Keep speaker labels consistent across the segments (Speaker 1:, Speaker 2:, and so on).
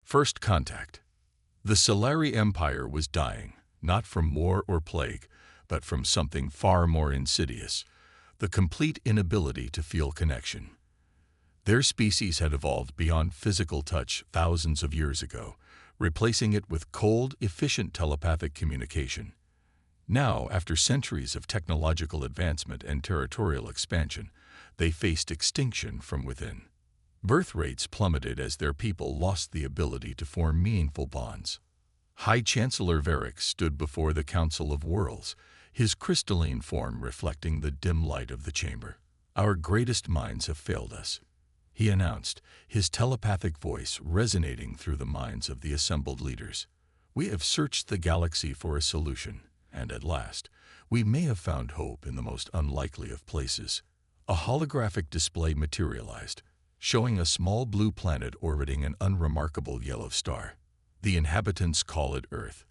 Speaker 1: First contact. The Solari Empire was dying, not from war or plague, but from something far more insidious, the complete inability to feel connection. Their species had evolved beyond physical touch thousands of years ago, replacing it with cold, efficient telepathic communication. Now, after centuries of technological advancement and territorial expansion, they faced extinction from within. Birth rates plummeted as their people lost the ability to form meaningful bonds. High Chancellor Varric stood before the Council of Worlds, his crystalline form reflecting the dim light of the chamber. "Our greatest minds have failed us," he announced, his telepathic voice resonating through the minds of the assembled leaders. "We have searched the galaxy for a solution, and at last, we may have found hope in the most unlikely of places." A holographic display materialized, showing a small blue planet orbiting an unremarkable yellow star. The inhabitants call it Earth.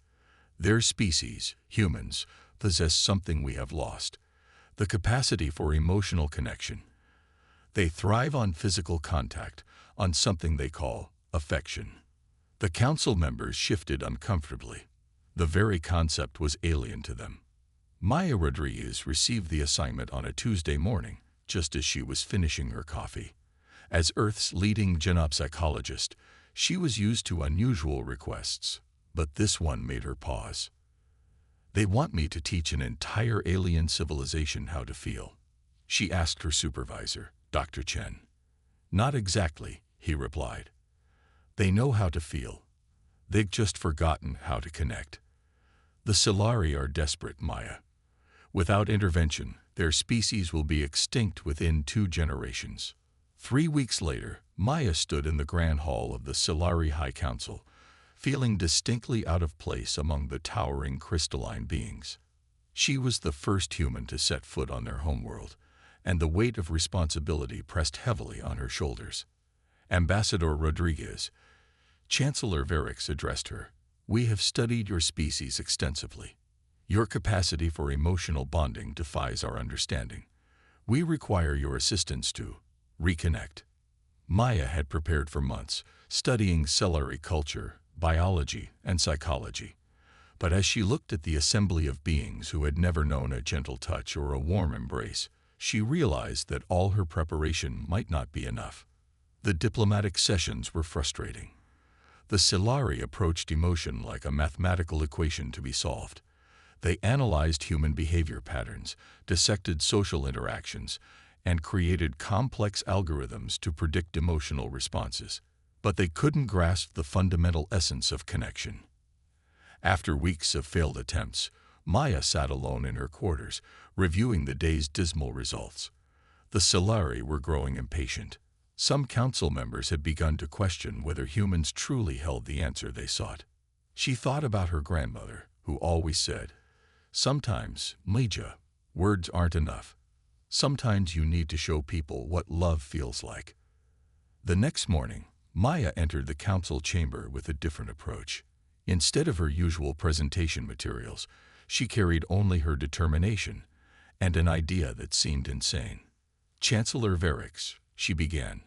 Speaker 1: Their species, humans, possess something we have lost: the capacity for emotional connection. They thrive on physical contact, on something they call affection. The council members shifted uncomfortably. The very concept was alien to them. Maya Rodriguez received the assignment on a Tuesday morning, just as she was finishing her coffee. As Earth's leading genopsychologist, she was used to unusual requests, but this one made her pause. "They want me to teach an entire alien civilization how to feel," she asked her supervisor, Dr. Chen. "Not exactly," he replied. "They know how to feel. They've just forgotten how to connect. The Solari are desperate, Maya. Without intervention, their species will be extinct within 2 generations." 3 weeks later, Maya stood in the Grand Hall of the Solari High Council, feeling distinctly out of place among the towering crystalline beings. She was the first human to set foot on their homeworld, and the weight of responsibility pressed heavily on her shoulders. "Ambassador Rodriguez," Chancellor Varric addressed her, "we have studied your species extensively. Your capacity for emotional bonding defies our understanding. We require your assistance to reconnect." Maya had prepared for months, studying Solari culture, biology, and psychology. But as she looked at the assembly of beings who had never known a gentle touch or a warm embrace, she realized that all her preparation might not be enough. The diplomatic sessions were frustrating. The Solari approached emotion like a mathematical equation to be solved. They analyzed human behavior patterns, dissected social interactions, and created complex algorithms to predict emotional responses. But they couldn't grasp the fundamental essence of connection. After weeks of failed attempts, Maya sat alone in her quarters, reviewing the day's dismal results. The Solari were growing impatient. Some council members had begun to question whether humans truly held the answer they sought. She thought about her grandmother, who always said, "Sometimes, Mija, words aren't enough. Sometimes you need to show people what love feels like." The next morning, Maya entered the council chamber with a different approach. Instead of her usual presentation materials, she carried only her determination and an idea that seemed insane. "Chancellor Varric," she began,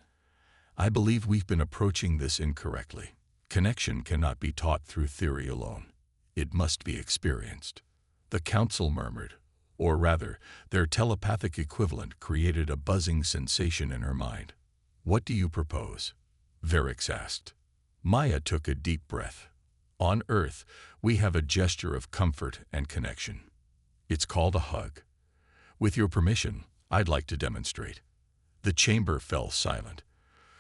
Speaker 1: "I believe we've been approaching this incorrectly. Connection cannot be taught through theory alone. It must be experienced." The council murmured, or rather, their telepathic equivalent created a buzzing sensation in her mind. "What do you propose?" Varric asked. Maya took a deep breath. "On Earth, we have a gesture of comfort and connection. It's called a hug. With your permission, I'd like to demonstrate." The chamber fell silent.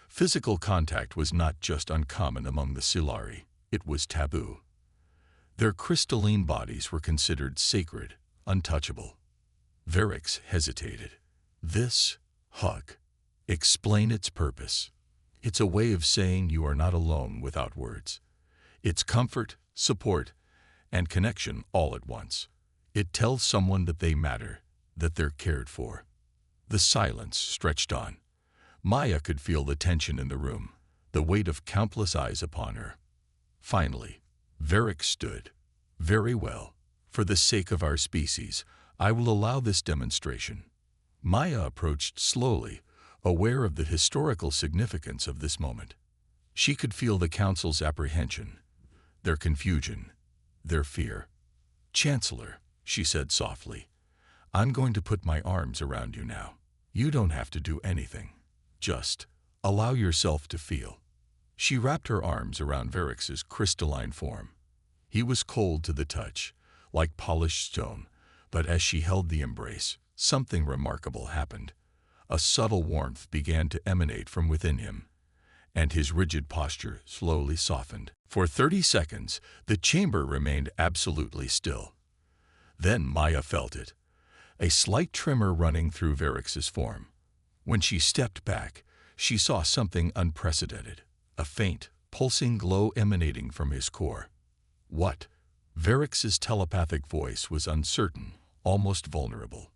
Speaker 1: Physical contact was not just uncommon among the Solari, it was taboo. Their crystalline bodies were considered sacred, untouchable. Varric hesitated. "This hug. Explain its purpose." "It's a way of saying you are not alone without words. It's comfort, support, and connection all at once. It tells someone that they matter, that they're cared for." The silence stretched on. Maya could feel the tension in the room, the weight of countless eyes upon her. Finally, Varric stood. "Very well. For the sake of our species, I will allow this demonstration." Maya approached slowly, aware of the historical significance of this moment. She could feel the council's apprehension, their confusion, their fear. "Chancellor," she said softly, "I'm going to put my arms around you now. You don't have to do anything. Just allow yourself to feel." She wrapped her arms around Varix's crystalline form. He was cold to the touch, like polished stone, but as she held the embrace, something remarkable happened. A subtle warmth began to emanate from within him, and his rigid posture slowly softened. For 30 seconds, the chamber remained absolutely still. Then Maya felt it, a slight tremor running through Varix's form. When she stepped back, she saw something unprecedented, a faint, pulsing glow emanating from his core. What? Varix's telepathic voice was uncertain, almost vulnerable.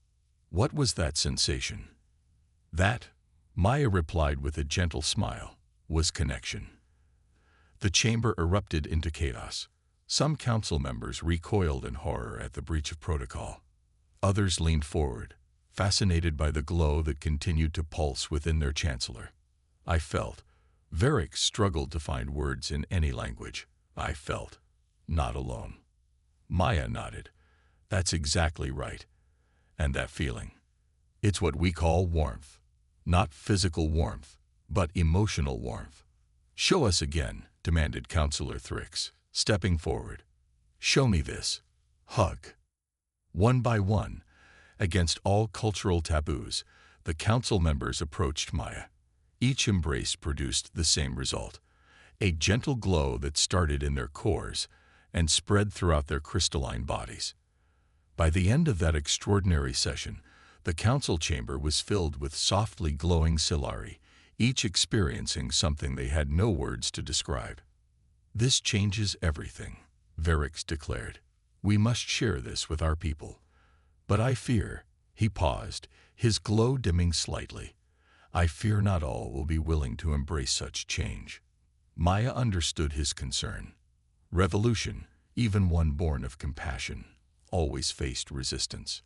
Speaker 1: What was that sensation? That, Maya replied with a gentle smile, was connection. The chamber erupted into chaos. Some council members recoiled in horror at the breach of protocol. Others leaned forward, fascinated by the glow that continued to pulse within their chancellor. I felt. Varix struggled to find words in any language. I felt. Not alone. Maya nodded. That's exactly right. And that feeling. It's what we call warmth. Not physical warmth, but emotional warmth. "Show us again," demanded Councillor Thrix, stepping forward. "Show me this." Hug. One by one, against all cultural taboos, the council members approached Maya. Each embrace produced the same result, a gentle glow that started in their cores and spread throughout their crystalline bodies. By the end of that extraordinary session, the council chamber was filled with softly glowing Silari, each experiencing something they had no words to describe. "This changes everything," Varix declared. "We must share this with our people. But I fear," he paused, his glow dimming slightly, "I fear not all will be willing to embrace such change." Maya understood his concern. Revolution, even one born of compassion, always faced resistance.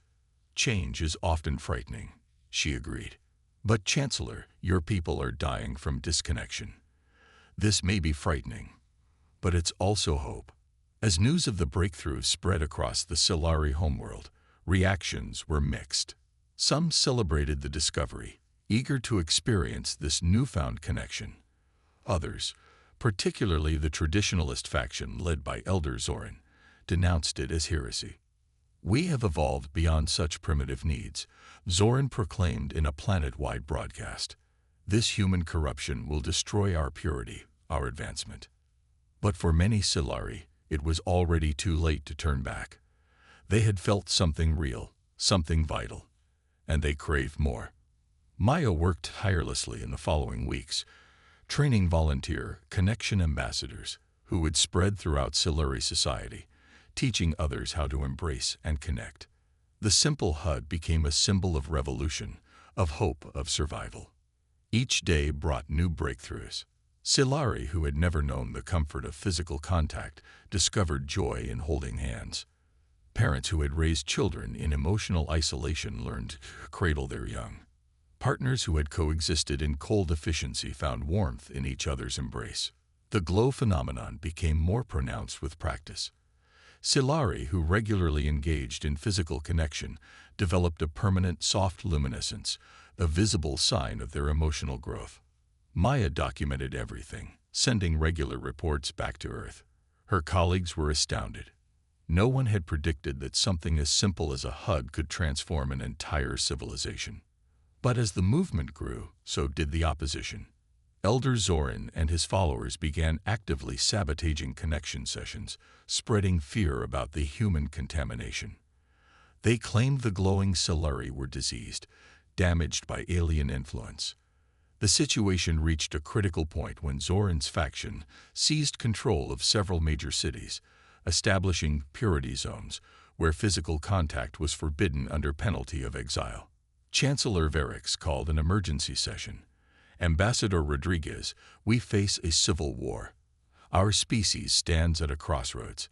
Speaker 1: "Change is often frightening," she agreed. "But Chancellor, your people are dying from disconnection. This may be frightening, but it's also hope." As news of the breakthrough spread across the Silari homeworld, reactions were mixed. Some celebrated the discovery, eager to experience this newfound connection. Others, particularly the traditionalist faction led by Elder Zorin, denounced it as heresy. "We have evolved beyond such primitive needs," Zorin proclaimed in a planet-wide broadcast. "This human corruption will destroy our purity, our advancement." But for many Silari, it was already too late to turn back. They had felt something real, something vital, and they craved more. Maya worked tirelessly in the following weeks, training volunteer connection ambassadors who would spread throughout Silari society, teaching others how to embrace and connect. The simple HUD became a symbol of revolution, of hope, of survival. Each day brought new breakthroughs. Silari, who had never known the comfort of physical contact, discovered joy in holding hands. Parents who had raised children in emotional isolation learned to cradle their young. Partners who had coexisted in cold efficiency found warmth in each other's embrace. The glow phenomenon became more pronounced with practice. Silari, who regularly engaged in physical connection, developed a permanent soft luminescence, a visible sign of their emotional growth. Maya documented everything, sending regular reports back to Earth. Her colleagues were astounded. No one had predicted that something as simple as a HUD could transform an entire civilization. But as the movement grew, so did the opposition. Elder Zorin and his followers began actively sabotaging connection sessions, spreading fear about the human contamination. They claimed the glowing Silari were diseased, damaged by alien influence. The situation reached a critical point when Zorin's faction seized control of several major cities, establishing purity zones where physical contact was forbidden under penalty of exile. Chancellor Varix called an emergency session. "Ambassador Rodriguez, we face a civil war. Our species stands at a crossroads,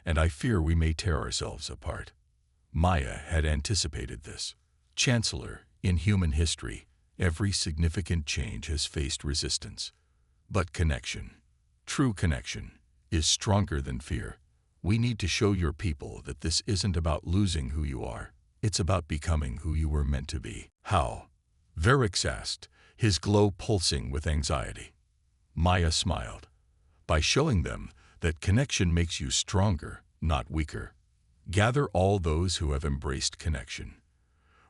Speaker 1: and I fear we may tear ourselves apart." Maya had anticipated this. "Chancellor, in human history, every significant change has faced resistance. But connection, true connection, is stronger than fear. We need to show your people that this isn't about losing who you are. It's about becoming who you were meant to be. How? Varix asked, his glow pulsing with anxiety. Maya smiled. By showing them that connection makes you stronger, not weaker. Gather all those who have embraced connection.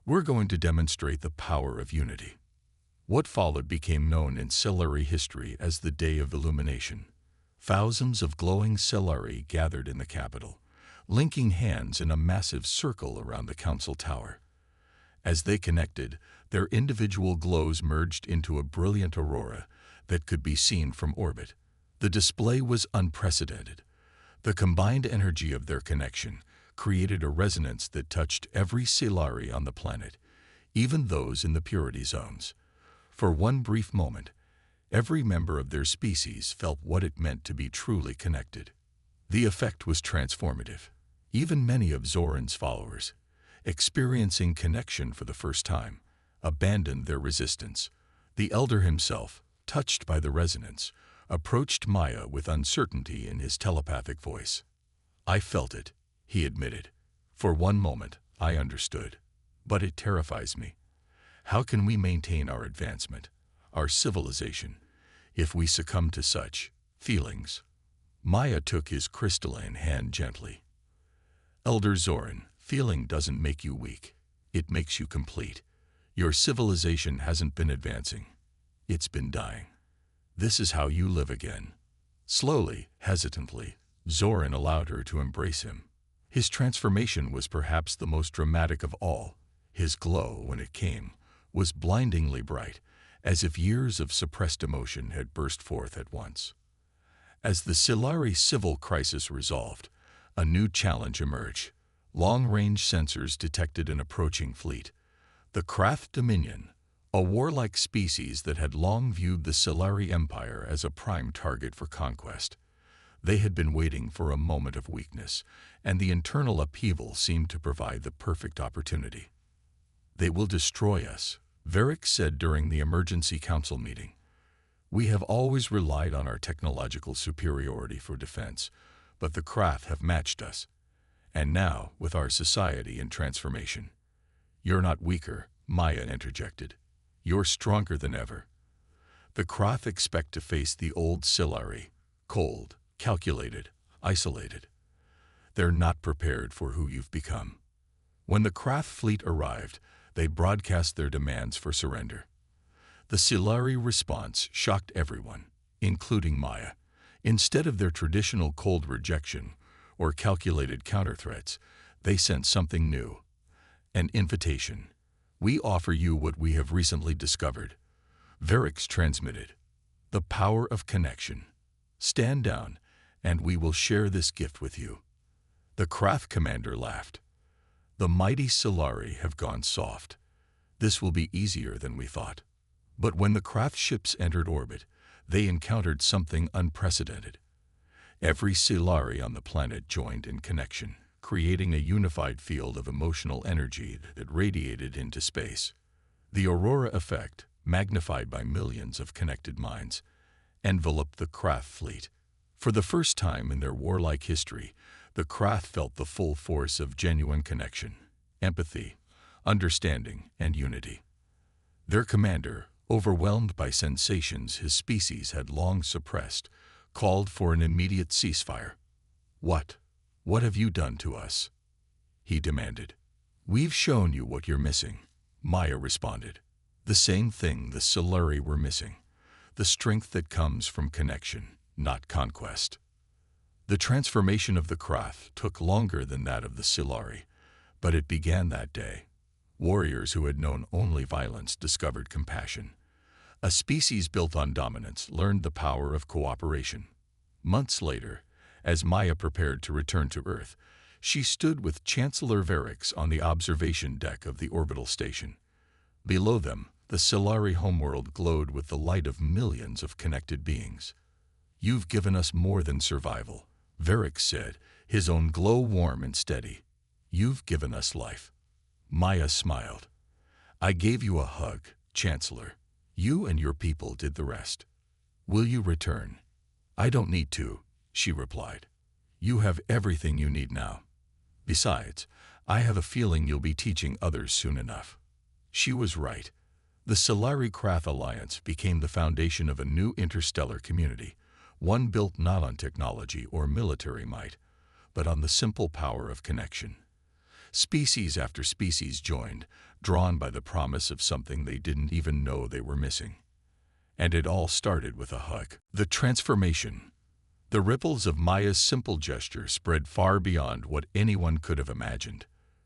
Speaker 1: We're going to demonstrate the power of unity. What followed became known in Cellari history as the Day of Illumination. Thousands of glowing Cellari gathered in the capital, linking hands in a massive circle around the council tower. As they connected, their individual glows merged into a brilliant aurora that could be seen from orbit. The display was unprecedented. The combined energy of their connection created a resonance that touched every Cellari on the planet, even those in the purity zones. For one brief moment, every member of their species felt what it meant to be truly connected. The effect was transformative. Even many of Zoran's followers, experiencing connection for the first time, abandoned their resistance. The elder himself, touched by the resonance, approached Maya with uncertainty in his telepathic voice. "I felt it," he admitted. "For one moment, I understood. But it terrifies me. How can we maintain our advancement, our civilization, if we succumb to such feelings?" Maya took his crystalline hand gently. "Elder Zoran, feeling doesn't make you weak. It makes you complete. Your civilization hasn't been advancing. It's been dying. This is how you live again." Slowly, hesitantly, Zoran allowed her to embrace him. His transformation was perhaps the most dramatic of all. His glow, when it came, was blindingly bright, as if years of suppressed emotion had burst forth at once. As the Cellari civil crisis resolved, a new challenge emerged. Long-range sensors detected an approaching fleet. The Krath Dominion, a warlike species that had long viewed the Cellari Empire as a prime target for conquest. They had been waiting for a moment of weakness, and the internal upheaval seemed to provide the perfect opportunity. "They will destroy us," Varix said during the emergency council meeting. "We have always relied on our technological superiority for defense, but the Krath have matched us. And now, with our society in transformation." "You're not weaker," Maya interjected. "You're stronger than ever." The Krath expect to face the old Cellari, cold, calculated, isolated. They're not prepared for who you've become. When the Krath fleet arrived, they broadcast their demands for surrender. The Cellari response shocked everyone, including Maya. Instead of their traditional cold rejection or calculated counter-threats, they sent something new. An invitation. "We offer you what we have recently discovered." Varix transmitted. "The power of connection. Stand down, and we will share this gift with you." The Krath commander laughed. "The mighty Cellari have gone soft. This will be easier than we thought." But when the Krath ships entered orbit, they encountered something unprecedented. Every Cellari on the planet joined in connection, creating a unified field of emotional energy that radiated into space. The aurora effect, magnified by millions of connected minds, enveloped the Krath fleet. For the first time in their warlike history, the Krath felt the full force of genuine connection, empathy, understanding, and unity. Their commander, overwhelmed by sensations his species had long suppressed, called for an immediate ceasefire. What have you done to us?" he demanded. "We've shown you what you're missing," Maya responded. "The same thing the Cellari were missing. The strength that comes from connection, not conquest." The transformation of the Krath took longer than that of the Cellari, but it began that day. Warriors who had known only violence discovered compassion. A species built on dominance learned the power of cooperation. Months later, as Maya prepared to return to Earth, she stood with Chancellor Varix on the observation deck of the orbital station. Below them, the Cellari homeworld glowed with the light of millions of connected beings. "You've given us more than survival," Varix said, his own glow warm and steady. "You've given us life." Maya smiled. "I gave you a hug, Chancellor. You and your people did the rest." "Will you return?" "I don't need to," she replied. "You have everything you need now. Besides, I have a feeling you'll be teaching others soon enough." She was right. The Solari-Krath alliance became the foundation of a new interstellar community, one built not on technology or military might, but on the simple power of connection. Species after species joined, drawn by the promise of something they didn't even know they were missing. And it all started with a hug. The transformation. The ripples of Maya's simple gesture spread far beyond what anyone could have imagined.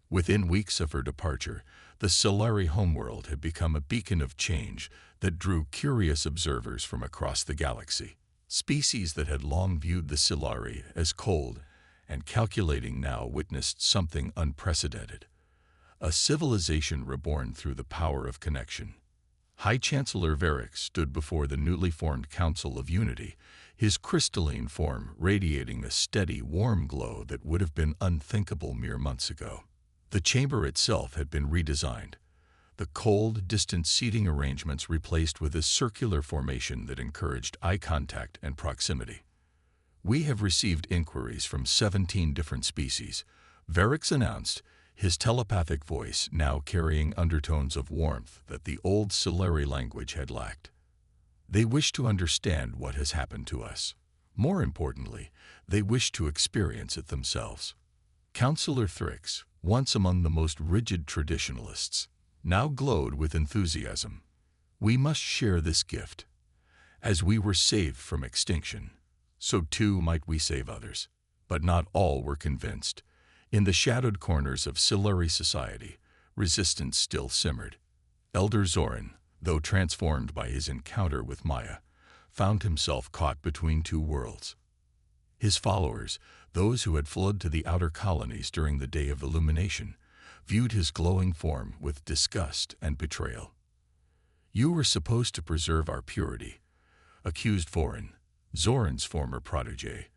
Speaker 1: Within weeks of her departure, the Solari homeworld had become a beacon of change that drew curious observers from across the galaxy. Species that had long viewed the Solari as cold and calculating now witnessed something unprecedented. A civilization reborn through the power of connection. High Chancellor Varric stood before the newly formed Council of Unity, his crystalline form radiating a steady, warm glow that would have been unthinkable mere months ago. The chamber itself had been redesigned, the cold, distant seating arrangements replaced with a circular formation that encouraged eye contact and proximity. "We have received inquiries from 17 different species," Varric announced, his telepathic voice now carrying undertones of warmth that the old Solari language had lacked. "They wish to understand what has happened to us. More importantly, they wish to experience it themselves." Councillor Thrix, once among the most rigid traditionalists, now glowed with enthusiasm. "We must share this gift. As we were saved from extinction, so too might we save others." But not all were convinced. In the shadowed corners of Solari society, resistance still simmered. Elder Zoran, though transformed by his encounter with Maya, found himself caught between two worlds. His followers, those who had fled to the outer colonies during the Day of Illumination, viewed his glowing form with disgust and betrayal. "You were supposed to preserve our purity," accused Vorin, Zoran's former protege,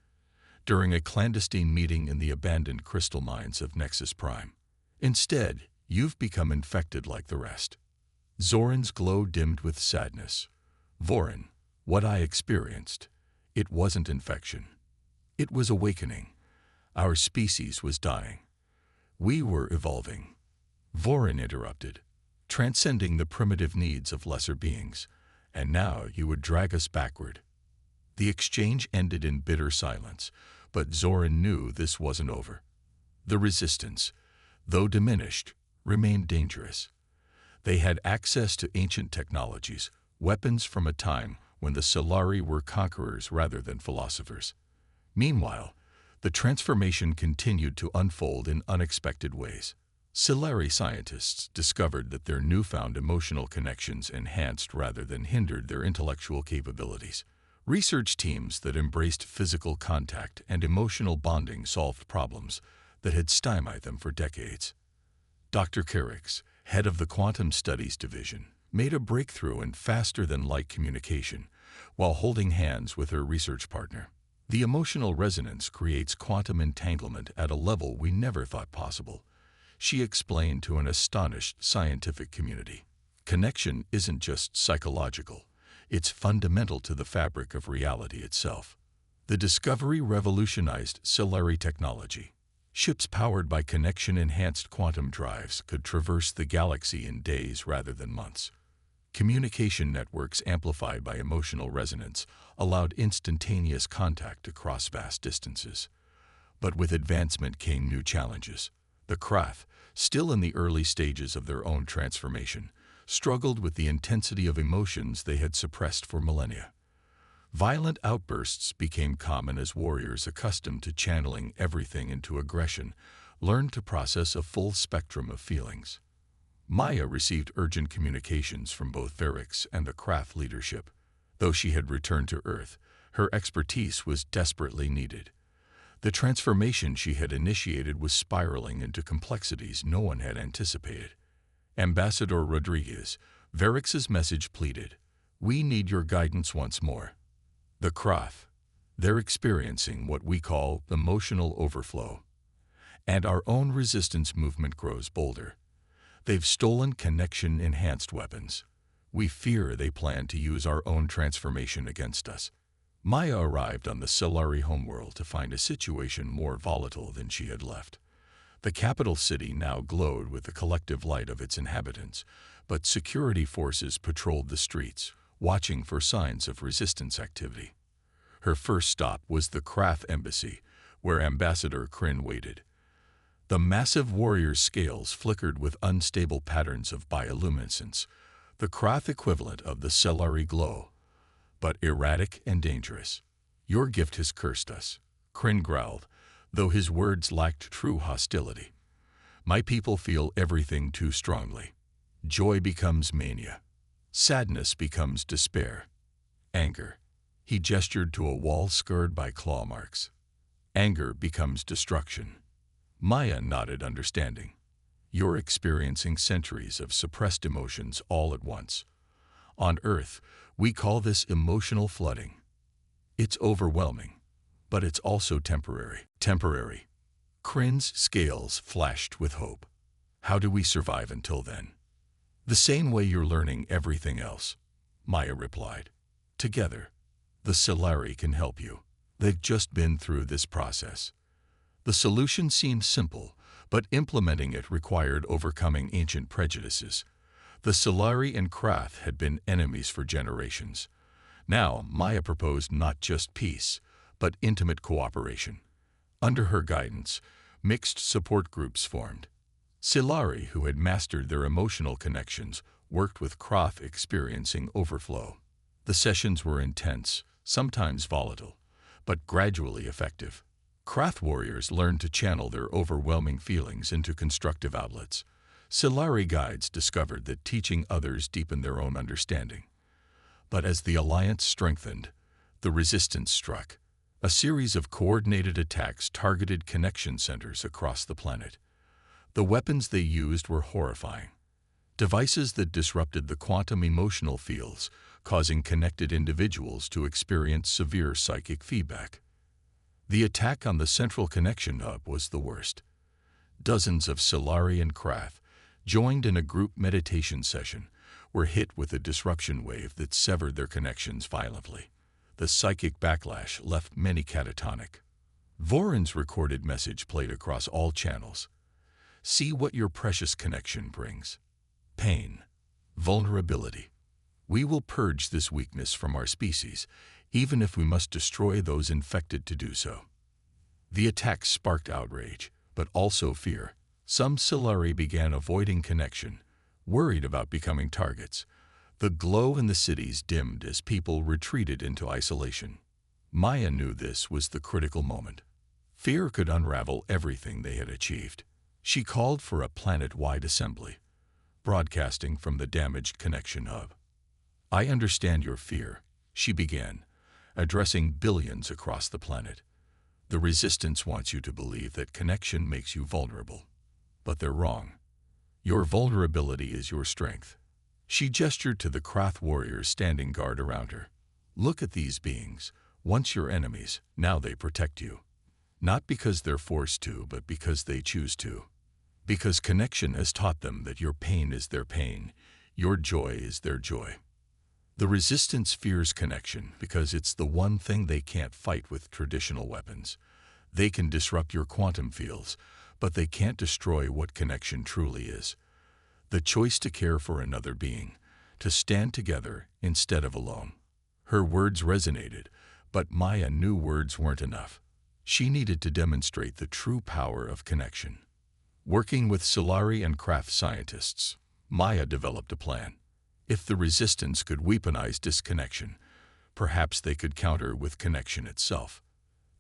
Speaker 1: during a clandestine meeting in the abandoned crystal mines of Nexus Prime. "Instead, you've become infected like the rest." Zoran's glow dimmed with sadness. "Vorin, what I experienced, it wasn't infection. It was awakening. Our species was dying. We were evolving." Vorin interrupted, "Transcending the primitive needs of lesser beings, and now you would drag us backward." The exchange ended in bitter silence, but Zoran knew this wasn't over. The resistance, though diminished, remained dangerous. They had access to ancient technologies, weapons from a time when the Solari were conquerors rather than philosophers. Meanwhile, the transformation continued to unfold in unexpected ways. Solari scientists discovered that their newfound emotional connections enhanced rather than hindered their intellectual capabilities. Research teams that embraced physical contact and emotional bonding solved problems that had stymied them for decades. Dr. Carrix, head of the Quantum Studies Division, made a breakthrough in faster-than-light communication while holding hands with her research partner. The emotional resonance creates quantum entanglement at a level we never thought possible, she explained to an astonished scientific community. Connection isn't just psychological. It's fundamental to the fabric of reality itself. The discovery revolutionized Solari technology. Ships powered by connection-enhanced quantum drives could traverse the galaxy in days rather than months. Communication networks amplified by emotional resonance allowed instantaneous contact across vast distances. But with advancement came new challenges. The Krath, still in the early stages of their own transformation, struggled with the intensity of emotions they had suppressed for millennia. Violent outbursts became common as warriors accustomed to channeling everything into aggression learned to process a full spectrum of feelings. Maya received urgent communications from both Varric and the Krath leadership. Though she had returned to Earth, her expertise was desperately needed. The transformation she had initiated was spiraling into complexities no one had anticipated. Ambassador Rodriguez, Varric's message pleaded, "We need your guidance once more." The Krath, they're experiencing what we call emotional overflow. And our own resistance movement grows bolder. They've stolen connection-enhanced weapons, We fear they plan to use our own transformation against us. Maya arrived on the Solari homeworld to find a situation more volatile than she had left. The capital city now glowed with the collective light of its inhabitants, but security forces patrolled the streets, watching for signs of resistance activity. Her first stop was the Krath embassy, where Ambassador Kryn waited. The massive warrior's scales flickered with unstable patterns of bioluminescence, the Krath equivalent of the Solari glow, but erratic and dangerous. "Your gift has cursed us," Kryn growled, though his words lacked true hostility. "My people feel everything too strongly. Joy becomes mania. Sadness becomes despair. Anger." He gestured to a wall scarred by claw marks. "Anger becomes destruction." Maya nodded understanding. "You're experiencing centuries of suppressed emotions all at once. On Earth, we call this emotional flooding. It's overwhelming, but it's also temporary. Temporary." Kryn's scales flashed with hope. "How do we survive until then?" "The same way you're learning everything else," Maya replied. "Together. The Solari can help you. They've just been through this process." The solution seemed simple, but implementing it required overcoming ancient prejudices. The Solari and Krath had been enemies for generations. Now, Maya proposed not just peace, but intimate cooperation. Under her guidance, mixed support groups formed. Solari, who had mastered their emotional connections, worked with Krath experiencing overflow. The sessions were intense, sometimes volatile, but gradually effective. Krath warriors learned to channel their overwhelming feelings into constructive outlets. Solari guides discovered that teaching others deepened their own understanding. But as the alliance strengthened, the resistance struck. A series of coordinated attacks targeted connection centers across the planet. The weapons they used were horrifying. Devices that disrupted the quantum emotional fields, causing connected individuals to experience severe psychic feedback. The attack on the central connection hub was the worst. Dozens of Solari and Krath, joined in a group meditation session, were hit with a disruption wave that severed their connections violently. The psychic backlash left many catatonic. Voron's recorded message played across all channels. "See what your precious connection brings. Pain. Vulnerability. We will purge this weakness from our species, even if we must destroy those infected to do so." The attack sparked outrage, but also fear. Some Solari began avoiding connection, worried about becoming targets. The glow in the cities dimmed as people retreated into isolation. Maya knew this was the critical moment. Fear could unravel everything they had achieved. She called for a planet-wide assembly, broadcasting from the damaged connection hub. "I understand your fear," she began, addressing billions across the planet. "The resistance wants you to believe that connection makes you vulnerable. But they're wrong. Your vulnerability is your strength." She gestured to the Krath warriors standing guard around her. "Look at these beings. Once your enemies, now they protect you. Not because they're forced to, but because they choose to. Because connection has taught them that your pain is their pain, your joy is their joy." The resistance fears connection because it's the one thing they can't fight with traditional weapons. They can disrupt your quantum fields, but they can't destroy what connection truly is. The choice to care for another being, to stand together instead of alone. Her words resonated, but Maya knew words weren't enough. She needed to demonstrate the true power of connection. Working with Solari and Krath scientists, Maya developed a plan. If the resistance could weaponize disconnection, perhaps they could counter with connection itself.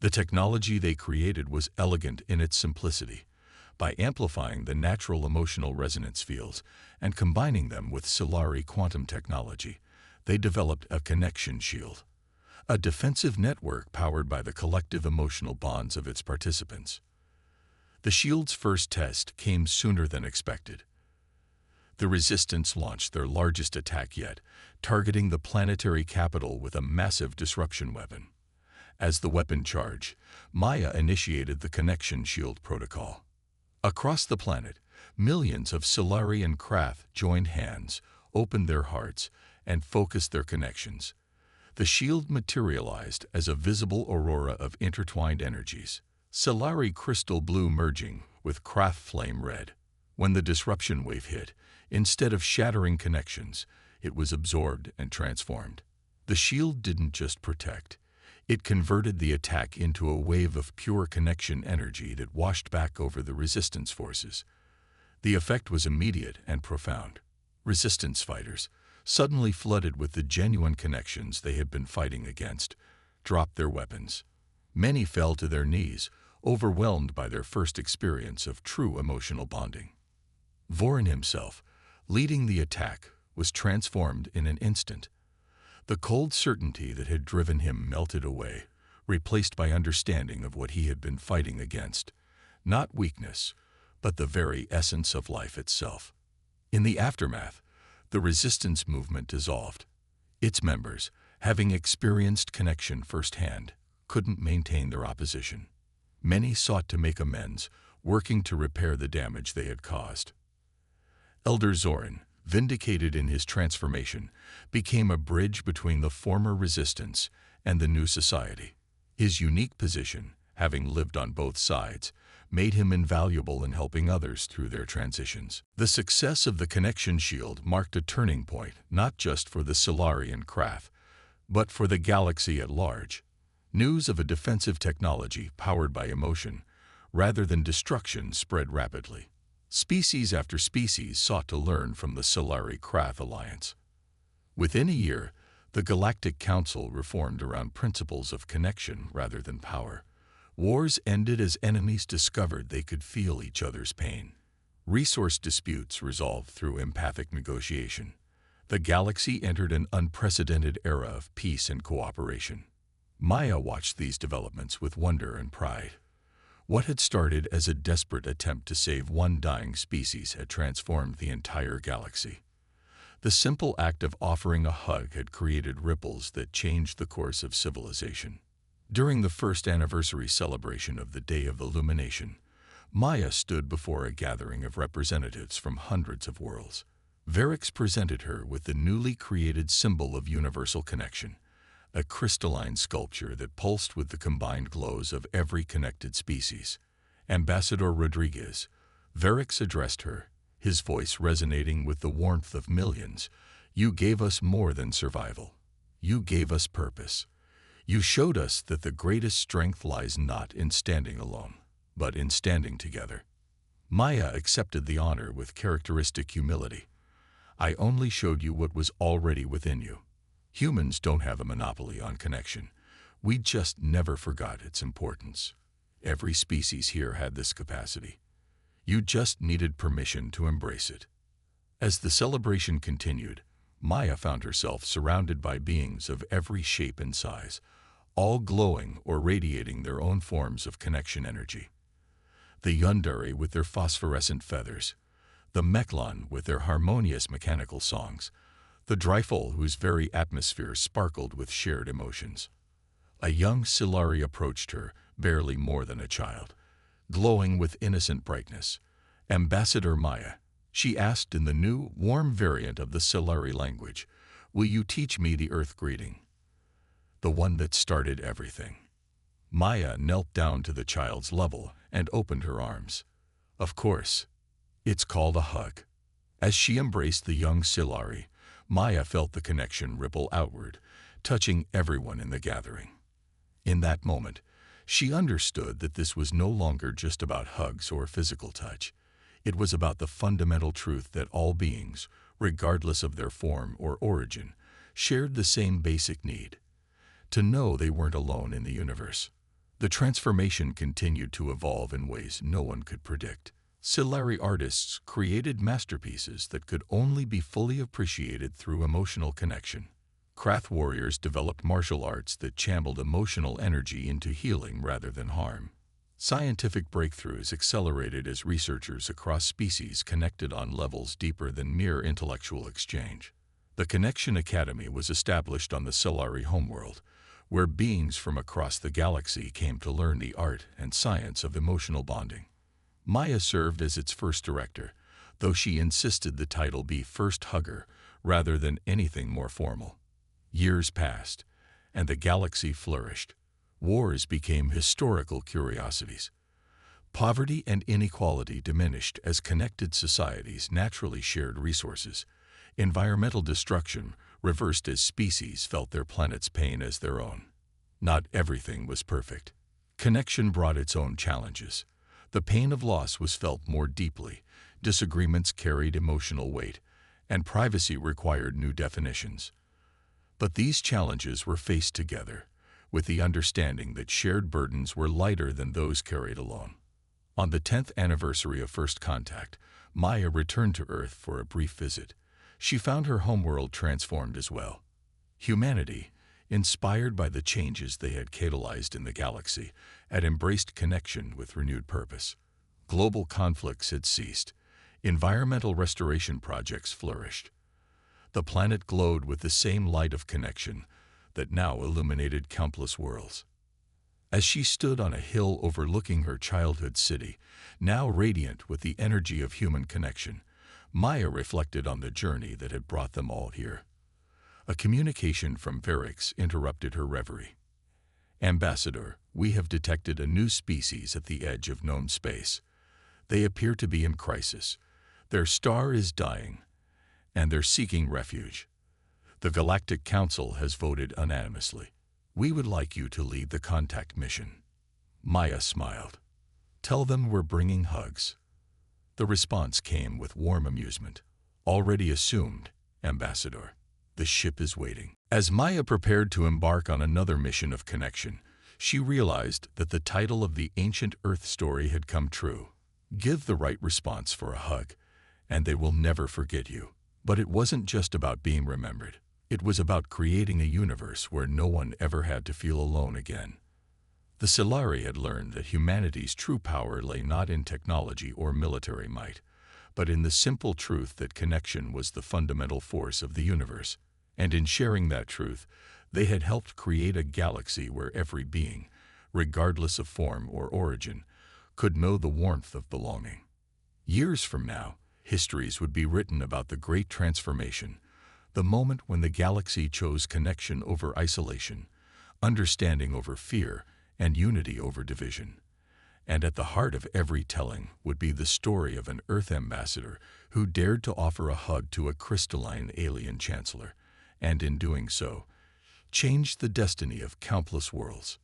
Speaker 1: The technology they created was elegant in its simplicity. By amplifying the natural emotional resonance fields and combining them with Solari quantum technology, they developed a connection shield, a defensive network powered by the collective emotional bonds of its participants. The shield's first test came sooner than expected. The resistance launched their largest attack yet, targeting the planetary capital with a massive disruption weapon. As the weapon charged, Maya initiated the connection shield protocol. Across the planet, millions of Solari and Krath joined hands, opened their hearts, and focused their connections. The shield materialized as a visible aurora of intertwined energies, Solari crystal blue merging with Krath flame red. When the disruption wave hit, instead of shattering connections, it was absorbed and transformed. The shield didn't just protect. It converted the attack into a wave of pure connection energy that washed back over the resistance forces. The effect was immediate and profound. Resistance fighters, suddenly flooded with the genuine connections they had been fighting against, dropped their weapons. Many fell to their knees, overwhelmed by their first experience of true emotional bonding. Vorin himself, leading the attack, was transformed in an instant. The cold certainty that had driven him melted away, replaced by understanding of what he had been fighting against. Not weakness, but the very essence of life itself. In the aftermath, the resistance movement dissolved. Its members, having experienced connection firsthand, couldn't maintain their opposition. Many sought to make amends, working to repair the damage they had caused. Elder Zorin, vindicated in his transformation, became a bridge between the former resistance and the new society. His unique position, having lived on both sides, made him invaluable in helping others through their transitions. The success of the connection shield marked a turning point not just for the Solari and Krath, but for the galaxy at large. News of a defensive technology powered by emotion, rather than destruction, spread rapidly. Species after species sought to learn from the Solari-Krath alliance. Within a year, the Galactic Council reformed around principles of connection rather than power. Wars ended as enemies discovered they could feel each other's pain. Resource disputes resolved through empathic negotiation. The galaxy entered an unprecedented era of peace and cooperation. Maya watched these developments with wonder and pride. What had started as a desperate attempt to save one dying species had transformed the entire galaxy. The simple act of offering a hug had created ripples that changed the course of civilization. During the first anniversary celebration of the Day of Illumination, Maya stood before a gathering of representatives from hundreds of worlds. Varix presented her with the newly created symbol of universal connection, a crystalline sculpture that pulsed with the combined glows of every connected species. Ambassador Rodriguez, Varix addressed her, his voice resonating with the warmth of millions. You gave us more than survival. You gave us purpose. You showed us that the greatest strength lies not in standing alone, but in standing together. Maya accepted the honor with characteristic humility. I only showed you what was already within you. Humans don't have a monopoly on connection. We just never forgot its importance. Every species here had this capacity. You just needed permission to embrace it. As the celebration continued, Maya found herself surrounded by beings of every shape and size, all glowing or radiating their own forms of connection energy. The Yundari with their phosphorescent feathers, the Mechlon with their harmonious mechanical songs, the Dryfol whose very atmosphere sparkled with shared emotions. A young Solari approached her, barely more than a child, glowing with innocent brightness. Ambassador Maya, she asked in the new, warm variant of the Solari language, will you teach me the Earth greeting? The one that started everything. Maya knelt down to the child's level and opened her arms. Of course. It's called a hug. As she embraced the young Solari, Maya felt the connection ripple outward, touching everyone in the gathering. In that moment, she understood that this was no longer just about hugs or physical touch. It was about the fundamental truth that all beings, regardless of their form or origin, shared the same basic need: to know they weren't alone in the universe. The transformation continued to evolve in ways no one could predict. Solari artists created masterpieces that could only be fully appreciated through emotional connection. Krath warriors developed martial arts that channeled emotional energy into healing rather than harm. Scientific breakthroughs accelerated as researchers across species connected on levels deeper than mere intellectual exchange. The Connection Academy was established on the Solari homeworld, where beings from across the galaxy came to learn the art and science of emotional bonding. Maya served as its first director, though she insisted the title be First Hugger, rather than anything more formal. Years passed, and the galaxy flourished. Wars became historical curiosities. Poverty and inequality diminished as connected societies naturally shared resources. Environmental destruction reversed as species felt their planet's pain as their own. Not everything was perfect. Connection brought its own challenges. The pain of loss was felt more deeply, disagreements carried emotional weight, and privacy required new definitions. But these challenges were faced together, with the understanding that shared burdens were lighter than those carried alone. On the 10th anniversary of First Contact, Maya returned to Earth for a brief visit. She found her homeworld transformed as well. Humanity, inspired by the changes they had catalyzed in the galaxy, had embraced connection with renewed purpose. Global conflicts had ceased. Environmental restoration projects flourished. The planet glowed with the same light of connection that now illuminated countless worlds. As she stood on a hill overlooking her childhood city, now radiant with the energy of human connection, Maya reflected on the journey that had brought them all here. A communication from Varix interrupted her reverie. "Ambassador, we have detected a new species at the edge of known space. They appear to be in crisis. Their star is dying, and they're seeking refuge. The Galactic Council has voted unanimously. We would like you to lead the contact mission." Maya smiled. "Tell them we're bringing hugs." The response came with warm amusement. "Already assumed, Ambassador. The ship is waiting." As Maya prepared to embark on another mission of connection, she realized that the title of the ancient Earth story had come true. Give the right response for a hug, and they will never forget you. But it wasn't just about being remembered. It was about creating a universe where no one ever had to feel alone again. The Solari had learned that humanity's true power lay not in technology or military might, but in the simple truth that connection was the fundamental force of the universe. And in sharing that truth, they had helped create a galaxy where every being, regardless of form or origin, could know the warmth of belonging. Years from now, histories would be written about the great transformation, the moment when the galaxy chose connection over isolation, understanding over fear, and unity over division. And at the heart of every telling would be the story of an Earth ambassador who dared to offer a hug to a crystalline alien chancellor, and in doing so, changed the destiny of countless worlds.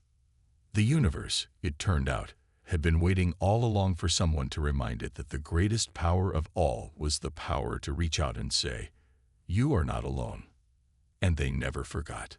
Speaker 1: The universe, it turned out, had been waiting all along for someone to remind it that the greatest power of all was the power to reach out and say, "You are not alone." And they never forgot.